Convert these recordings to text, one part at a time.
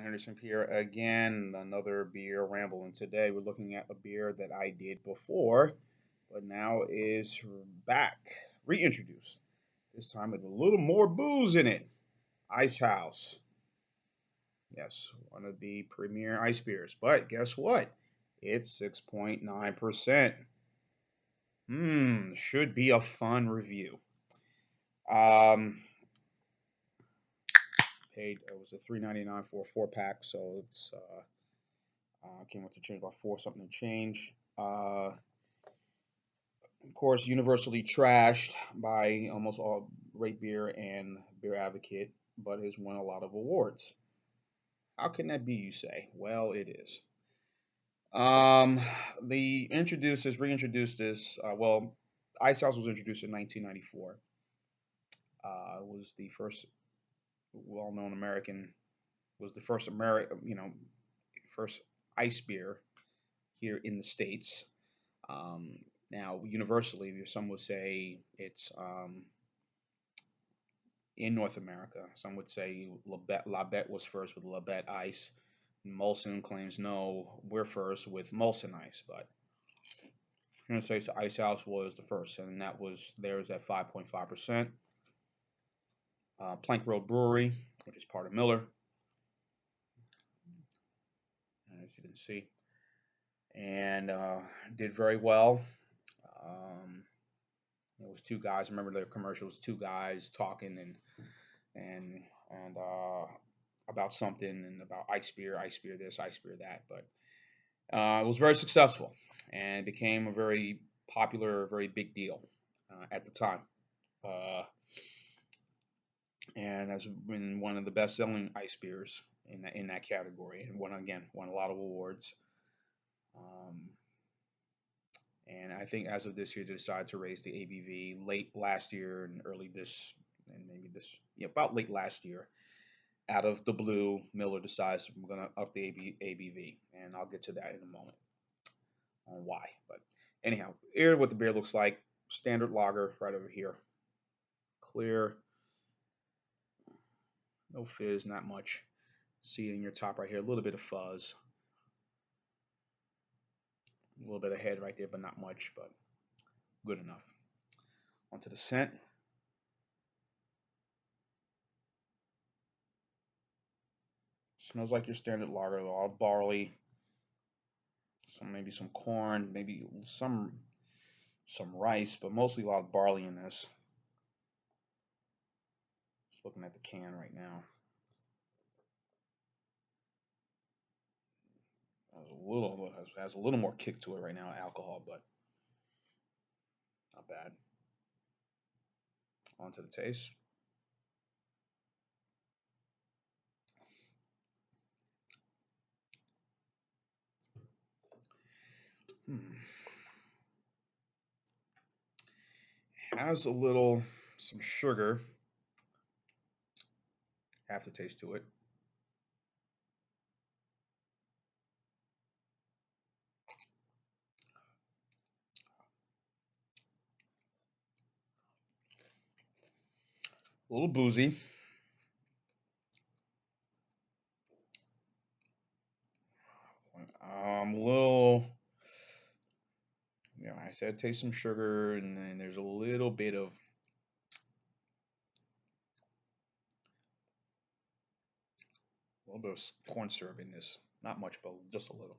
Anderson here again, another beer ramble. And today we're looking at a beer that I did before, but now is back, reintroduced. This time with a little more booze in it. Icehouse. Yes, one of the premier ice beers. But guess what? It's 6.9%. Should be a fun review. Um, Paid, it was a $3.99 for a 4 pack, so came up to change about four something to change. Of course, universally trashed by almost all Rate Beer and Beer Advocate, but has won a lot of awards. How can that be, you say? Well, it is. Um, the introduced reintroduced this. Icehouse was introduced in 1994. It was the first well-known American. Was the first American, first ice beer here in the states. Um, Now, universally, some would say it's in North America. Some would say Labette was first with Labette Ice. Molson claims no, we're first with Molson Ice, but I'm going to say Ice House was the first, and that was theirs at 5.5%. Plank Road Brewery, which is part of Miller, as you can see, and did very well. Um, it was two guys. Remember the commercial was two guys talking and and about something and about ice beer this, ice beer that. But it was very successful and became a very popular, very big deal at the time. Uh, and has been one of the best-selling ice beers in that category, and won a lot of awards. Um, and I think as of this year, they decided to raise the ABV late last year and early this, and maybe this, yeah, about late last year. Out of the blue, Miller decides we're going to up the ABV, and I'll get to that in a moment on why. But anyhow, here what the beer looks like. Standard lager right over here. Clear, no fizz, not much. See in your top right here, a little bit of fuzz, a little bit of head right there, but not much, but good enough. Onto the scent. Smells like your standard lager, a lot of barley, maybe some corn, maybe some rice, but mostly a lot of barley in this. Just looking at the can right now. Has a little more kick to it right now, alcohol, but not bad. On to the taste. Hmm. Has a little some sugar aftertaste to it. A little boozy. A little, I said taste some sugar, and then there's a little bit of corn syrup in this. Not much, but just a little.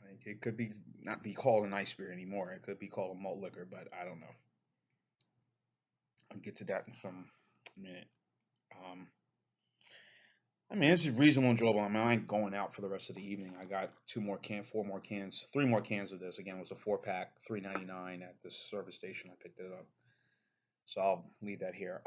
Like it could be not be called an ice beer anymore. It could be called a malt liquor, but I don't know. I'll get to that in some minute. Um, I mean, it's reasonable, enjoyable. I mean, I ain't going out for the rest of the evening. I got 4 more cans, 3 more cans of this. Again, it was a 4 pack, $3.99 at this service station. I picked it up, so I'll leave that here.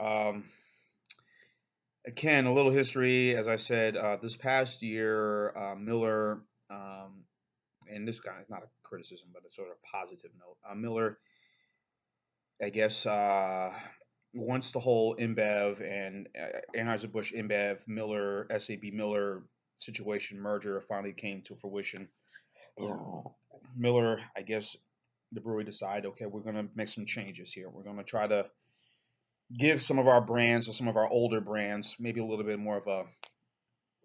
Again, a little history. As I said, this past year, Miller, and this guy is not a criticism, but a sort of positive note. Miller, I guess, once the whole InBev and Anheuser-Busch InBev Miller SAB Miller situation merger finally came to fruition, Miller, I guess, the brewery decided, okay, we're going to make some changes here. We're going to try to give some of our brands or some of our older brands maybe a little bit more of a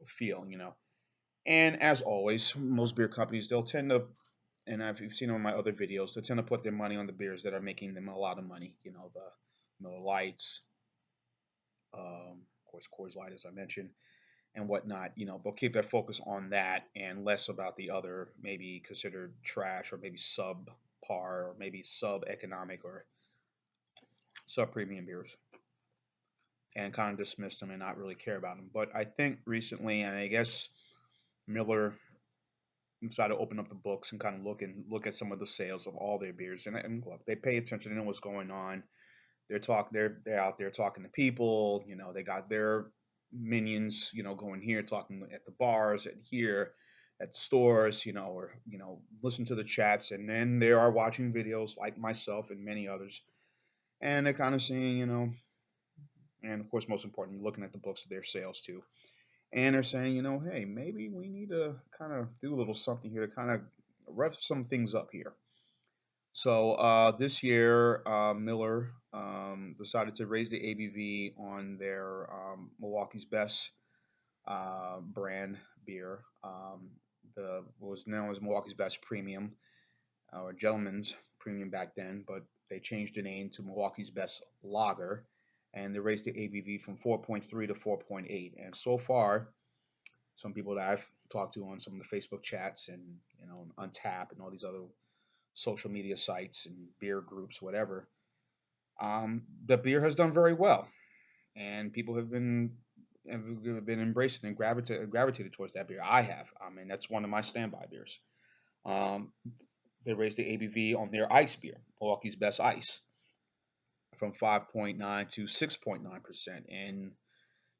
feel. And as always, most beer companies, they'll tend to, and I've you've seen on my other videos, they tend to put their money on the beers that are making them a lot of money. The Miller Lights, of course, Coors Light, as I mentioned, and whatnot. They'll keep their focus on that and less about the other, maybe considered trash or maybe subpar or maybe sub economic or sub premium beers, and kind of dismiss them and not really care about them. But I think recently, and I guess Miller decided to open up the books and kind of look at some of the sales of all their beers, and look, they pay attention to what's going on. They're out there talking to people. They got their minions, going here, talking at the bars, at here, at the stores, or listen to the chats, and then they are watching videos like myself and many others, and they're kind of seeing, and of course, most importantly, looking at the books of their sales too, and they're saying, hey, maybe we need to kind of do a little something here to kind of rev some things up here. So this year, Miller decided to raise the ABV on their Milwaukee's Best brand beer. The what was known as Milwaukee's Best Premium, or Gentleman's Premium back then, but they changed the name to Milwaukee's Best Lager, and they raised the ABV from 4.3 to 4.8. And so far, some people that I've talked to on some of the Facebook chats and Untap and all these other social media sites and beer groups, whatever, the beer has done very well, and people have been embracing and gravitated towards that beer. I have. I mean, that's one of my standby beers. Um, they raised the ABV on their ice beer, Milwaukee's Best Ice, from 5.9 to 6.9%. And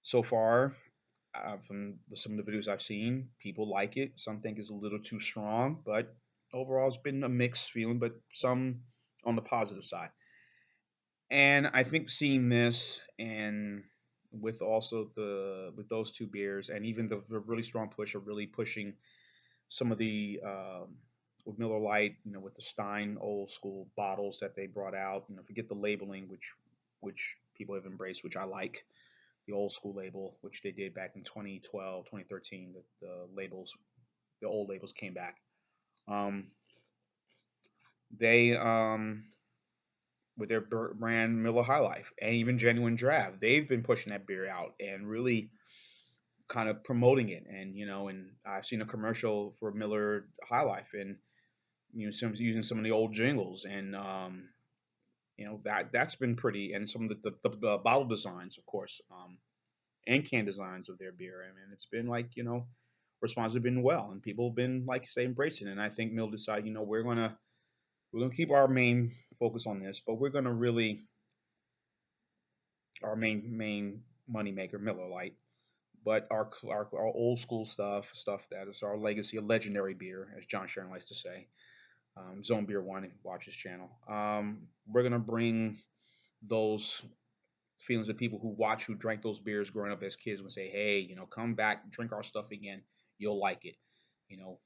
so far, from some of the videos I've seen, people like it. Some think it's a little too strong, but overall, it's been a mixed feeling, but some on the positive side. And I think seeing this, and with those two beers, and even the really strong push of really pushing some of the with Miller Lite, with the Stein old school bottles that they brought out. Forget the labeling, which people have embraced, which I like. The old school label, which they did back in 2012, 2013. The old labels came back. Um, they with their brand Miller High Life and even Genuine Draft, they've been pushing that beer out and really kind of promoting it. And I've seen a commercial for Miller High Life, and using some of the old jingles, and that's been pretty. And some of the bottle designs, of course, and can designs of their beer. I mean, it's been like, response have been well, and people have been, like, say, embracing it. And I think Mill decided, we're gonna keep our main focus on this, but we're gonna really our main money maker, Miller Lite. But our old school stuff that is our legacy, a legendary beer, as John Sharon likes to say. Zone Beer One, if you watch his channel. We're gonna bring those feelings of people who drank those beers growing up as kids, and say, hey, come back, drink our stuff again, you'll like it, you know.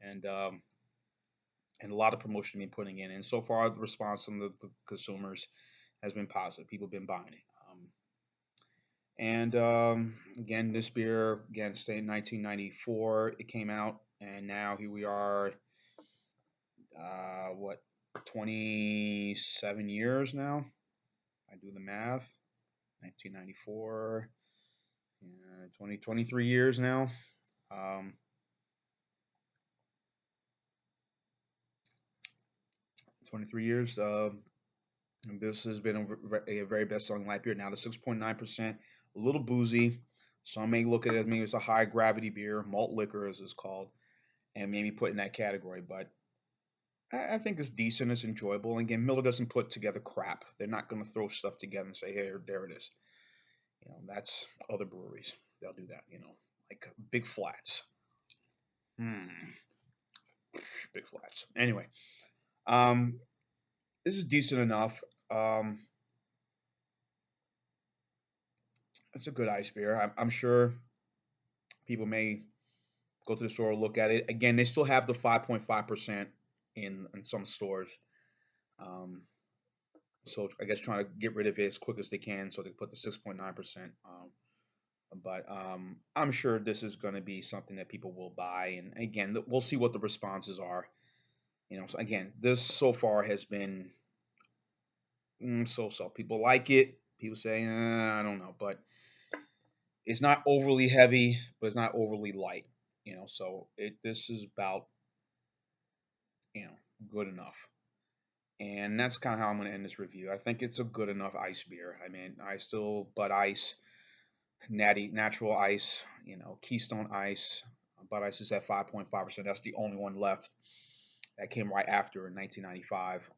And a lot of promotion being putting in, and so far the response from the consumers has been positive. People have been buying it. And again, this beer, again, stayed in 1994, it came out, and now here we are, what, 27 years now? I do the math. 1994, 23 years now. Um, 23 years. And this has been a very best selling light beer. Now, the 6.9%, a little boozy. Some may look at it as maybe it's a high gravity beer, malt liquor as it's called, and maybe put in that category. But I think it's decent, it's enjoyable. And again, Miller doesn't put together crap. They're not going to throw stuff together and say, "Hey, there it is." That's other breweries. They'll do that. Like Big Flats. Hmm, Big Flats. Anyway, um, this is decent enough. Um, it's a good ice beer. I'm sure people may go to the store, look at it. Again, they still have the 5.5%. in some stores. Um, so I guess trying to get rid of it as quick as they can, so they put the 6.9%. But I'm sure this is going to be something that people will buy, and again, we'll see what the responses are. So again, this so far has been so-so. People like it. People say, I don't know, but it's not overly heavy, but it's not overly light. So this is about you know good enough. And that's kind of how I'm going to end this review. I think it's a good enough ice beer. I mean, I still Bud Ice, Natty Natural Ice, Keystone Ice. Bud Ice is at 5.5%. That's the only one left. That came right after in 1995.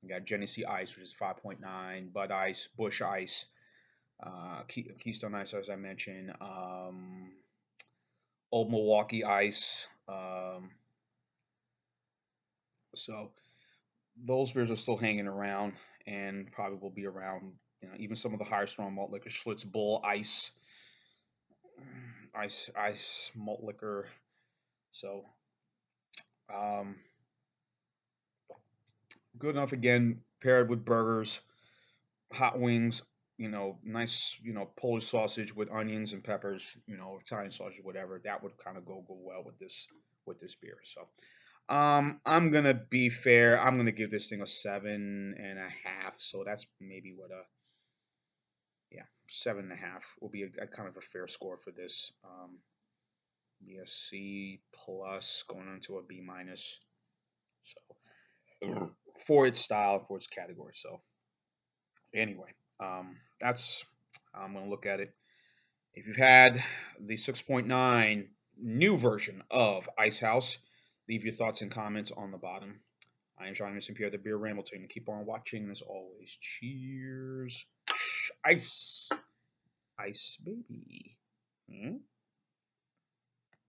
You got Genesee Ice, which is 5.9. Bud Ice, Bush Ice, Keystone Ice, as I mentioned. Old Milwaukee Ice. So those beers are still hanging around and probably will be around. Even some of the higher strong malt liquor, Schlitz Bull, Ice Malt Liquor. So um, good enough again, paired with burgers, hot wings. Nice. Polish sausage with onions and peppers. Italian sausage, whatever. That would kind of go well with this beer. So I'm gonna be fair. I'm gonna give this thing a 7.5. So that's maybe what a yeah, 7.5 will be a kind of a fair score for this. Be a C plus going into a B minus. So for its style, for its category. So anyway, that's how I'm gonna look at it. If you've had the 6.9 new version of Icehouse, leave your thoughts and comments on the bottom. I am Sean St. Pierre, the Beer Rambleton. Keep on watching. As always, cheers. Ice. Ice, baby.